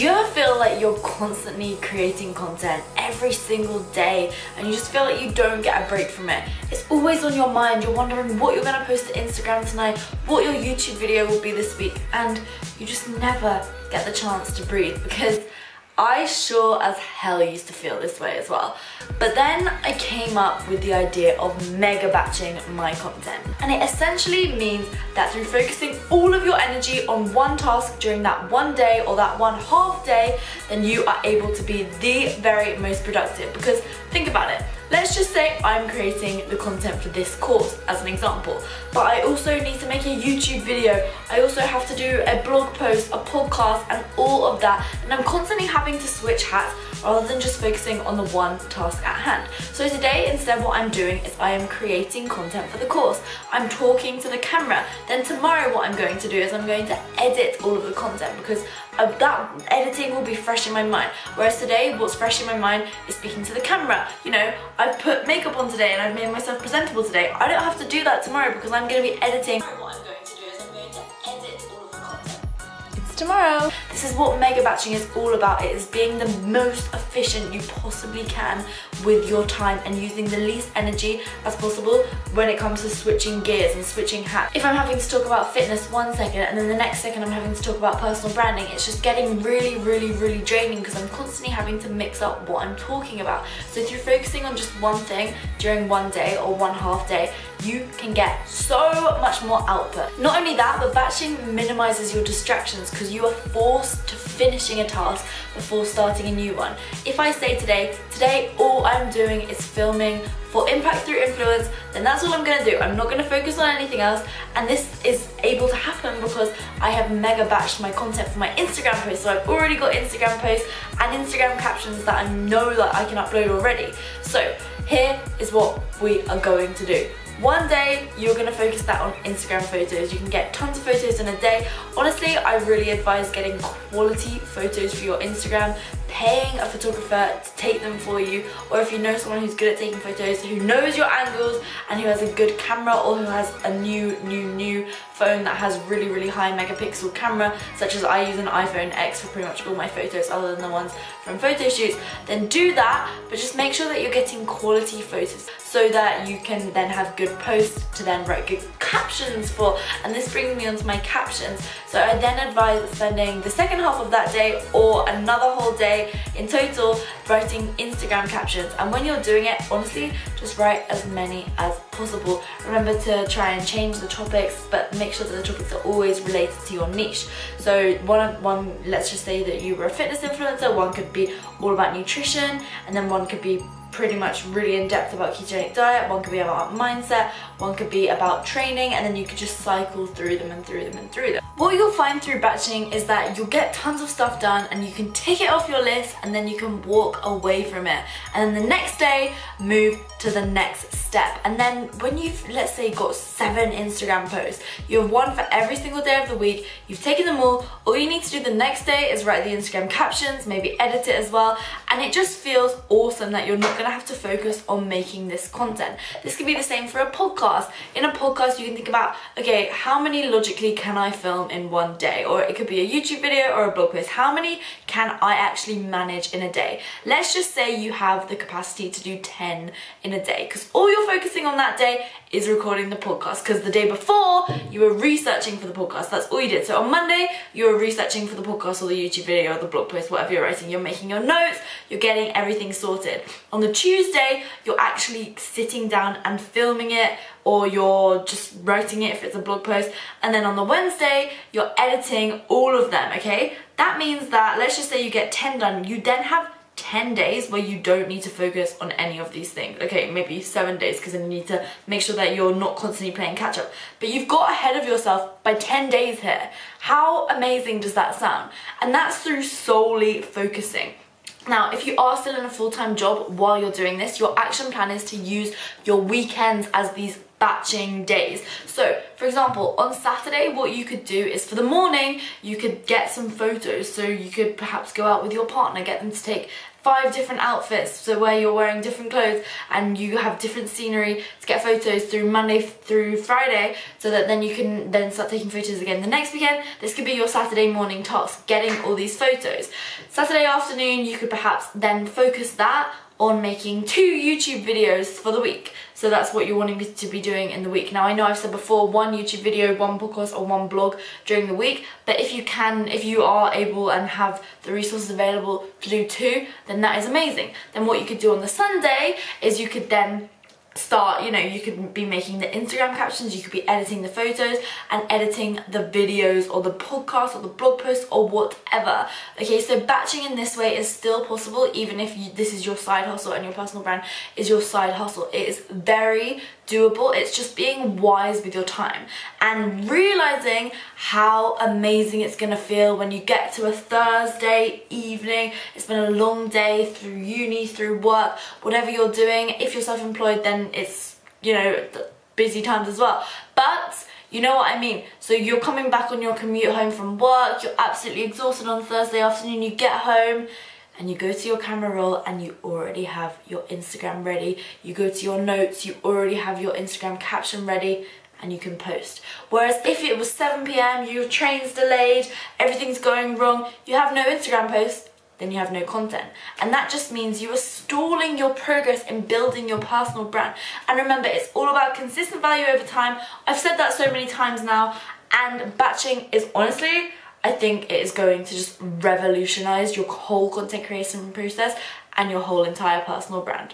Do you ever feel like you're constantly creating content every single day and you just feel like you don't get a break from it? It's always on your mind, you're wondering what you're gonna post to Instagram tonight, what your YouTube video will be this week, and you just never get the chance to breathe, because I sure as hell used to feel this way as well. But then I came up with the idea of mega batching my content. And it essentially means that through focusing all of your energy on one task during that one day or that one half day, then you are able to be the very most productive. Because think about it. Let's just say I'm creating the content for this course as an example, but I also need to make a YouTube video. I also have to do a blog post, a podcast, and all of that. And I'm constantly having to switch hats rather than just focusing on the one task at hand. So today, instead, what I'm doing is I am creating content for the course. I'm talking to the camera. Then tomorrow what I'm going to do is I'm going to edit all of the content, because that editing will be fresh in my mind. Whereas today, what's fresh in my mind is speaking to the camera. You know, I've put makeup on today and I've made myself presentable today. I don't have to do that tomorrow because I'm going to be editing. What I'm going to do is I'm going to edit all of the content. It's tomorrow. This is what mega batching is all about. It is being the most efficient you possibly can with your time and using the least energy as possible when it comes to switching gears and switching hats. If I'm having to talk about fitness one second and then the next second I'm having to talk about personal branding, it's just getting really draining because I'm constantly having to mix up what I'm talking about. So through focusing on just one thing during one day or one half day, you can get so much more output. Not only that, but batching minimizes your distractions because you are forced to finishing a task before starting a new one. If I say today all I'm doing is filming for impact through influence, then that's all I'm gonna do. I'm not gonna focus on anything else, and this is able to happen because I have mega batched my content for my Instagram posts. So I've already got Instagram posts and Instagram captions that I know that I can upload already. So here is what we are going to do. One day, you're gonna focus that on Instagram photos. You can get tons of photos in a day. Honestly, I really advise getting quality photos for your Instagram, paying a photographer to take them for you, or if you know someone who's good at taking photos, who knows your angles and who has a good camera, or who has a new phone that has really high megapixel camera, such as I use an iPhone X for pretty much all my photos other than the ones from photo shoots, then do that, but just make sure that you're getting quality photos so that you can then have good posts to then write good captions for. And this brings me onto my captions. So I then advise spending the second half of that day or another whole day in total writing Instagram captions. And when you're doing it, honestly, just write as many as possible. Remember to try and change the topics, but make sure that the topics are always related to your niche. So one, let's just say that you were a fitness influencer, one could be all about nutrition, and then one could be pretty much really in depth about ketogenic diet, one could be about mindset, one could be about training, and then you could just cycle through them and through them and through them. What you'll find through batching is that you'll get tons of stuff done and you can tick it off your list and then you can walk away from it. And then the next day, move to the next step. And then when you've, let's say, got 7 Instagram posts, you have one for every single day of the week, you've taken them all you need to do the next day is write the Instagram captions, maybe edit it as well, and it just feels awesome that you're not gonna have to focus on making this content. This could be the same for a podcast. In a podcast, you can think about, okay, how many logically can I film in one day? Or it could be a YouTube video or a blog post. How many can I actually manage in a day? Let's just say you have the capacity to do 10 in a day, because all you're focusing on that day is recording the podcast, because the day before you were researching for the podcast. That's all you did. So on Monday, you were researching for the podcast or the YouTube video or the blog post, whatever you're writing. You're making your notes, you're getting everything sorted. On the Tuesday, you're actually sitting down and filming it, or you're just writing it if it's a blog post. And then on the Wednesday, you're editing all of them, okay? That means that, let's just say you get 10 done, you then have 10 days where you don't need to focus on any of these things. Okay, maybe 7 days, because then you need to make sure that you're not constantly playing catch up. But you've got ahead of yourself by 10 days here. How amazing does that sound? And that's through solely focusing. Now, if you are still in a full-time job while you're doing this, your action plan is to use your weekends as these batching days. So, for example, on Saturday, what you could do is for the morning, you could get some photos. So you could perhaps go out with your partner, get them to take 5 different outfits, so where you're wearing different clothes and you have different scenery to get photos through Monday through Friday, so that then you can then start taking photos again the next weekend. This could be your Saturday morning task, getting all these photos. Saturday afternoon, you could perhaps then focus that on making 2 YouTube videos for the week. So that's what you're wanting to be doing in the week. Now I know I've said before, 1 YouTube video, 1 podcast or 1 blog during the week, but if you are able and have the resources available to do 2, then that is amazing. Then what you could do on the Sunday is you could then start, you could be making the Instagram captions, you could be editing the photos and editing the videos or the podcast or the blog post or whatever. Okay, so batching in this way is still possible, even if this is your side hustle and your personal brand is your side hustle. It is very doable. It's just being wise with your time and realizing how amazing it's gonna feel when you get to a Thursday evening. It's been a long day through uni, through work, whatever you're doing. If you're self-employed, then it's, busy times as well. But you know what I mean. So you're coming back on your commute home from work, you're absolutely exhausted on Thursday afternoon, you get home, and you go to your camera roll and you already have your Instagram ready. You go to your notes, you already have your Instagram caption ready, and you can post. Whereas if it was 7 PM, your train's delayed, everything's going wrong, you have no Instagram post, then you have no content. And that just means you are stalling your progress in building your personal brand. And remember, it's all about consistent value over time. I've said that so many times now, and batching is honestly, I think it is going to just revolutionize your whole content creation process and your whole entire personal brand.